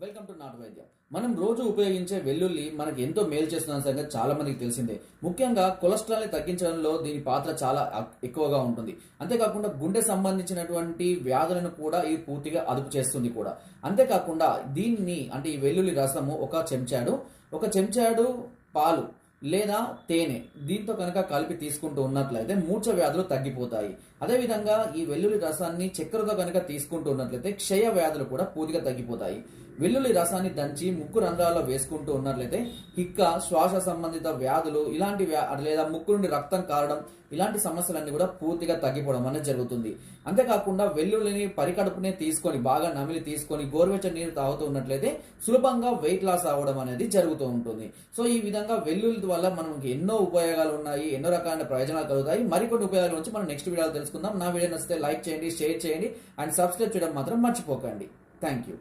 Welcome to నాటు వైద్యం. మనం రోజు ఉపయోగించే వెల్లుల్లి మనకి ఎంతో మేలు చేస్తున్న సంగతి చాలా మందికి తెలిసిందే. ముఖ్యంగా కొలెస్ట్రాల్ ని తగ్గించడంలో దీని పాత్ర చాలా ఎక్కువగా ఉంటుంది. అంతేకాకుండా గుండె సంబంధించినటువంటి వ్యాధులను కూడా ఇది పూర్తిగా అదుపు చేస్తుంది కూడా. అంతేకాకుండా దీన్ని అంటే ఈ వెల్లుల్లి రసము ఒక చెంచాడు పాలు లేదా తేనె దీంతో కనుక కలిపి తీసుకుంటూ ఉన్నట్లయితే మూర్ఛ వ్యాధులు తగ్గిపోతాయి. అదేవిధంగా ఈ వెల్లుల్లి రసాన్ని చక్కెరతో కనుక తీసుకుంటూ ఉన్నట్లయితే క్షయ వ్యాధులు కూడా పూర్తిగా తగ్గిపోతాయి. వెల్లుల్లి రసాన్ని దంచి ముక్కు రంధ్రాల్లో వేసుకుంటూ ఉన్నట్లయితే హిక్క, శ్వాస సంబంధిత వ్యాధులు ఇలాంటి లేదా ముక్కు నుండి రక్తం కారడం ఇలాంటి సమస్యలన్నీ కూడా పూర్తిగా తగ్గిపోవడం అనేది జరుగుతుంది. అంతేకాకుండా వెల్లుల్లిని పరికడుపునే తీసుకొని బాగా నమిలి తీసుకొని గోరువెచ్చని నీరు తాగుతూ ఉన్నట్లయితే సులభంగా వెయిట్ లాస్ అవ్వడం అనేది జరుగుతూ ఉంటుంది. సో ఈ విధంగా వెల్లుల్లి వల్ల మనకి ఎన్నో ఉపయోగాలు ఉన్నాయి, ఎన్నో రకాల ప్రయోజనాలు కలుగుతాయి. మరికొన్ని ఉపయోగాల నుంచి మనం నెక్స్ట్ వీడియోలో తెలుసుకుందాం. నా వీడియో నచ్చితే లైక్ చేయండి, షేర్ చేయండి అండ్ సబ్స్క్రైబ్ చేయడం మాత్రం మర్చిపోకండి. Thank you.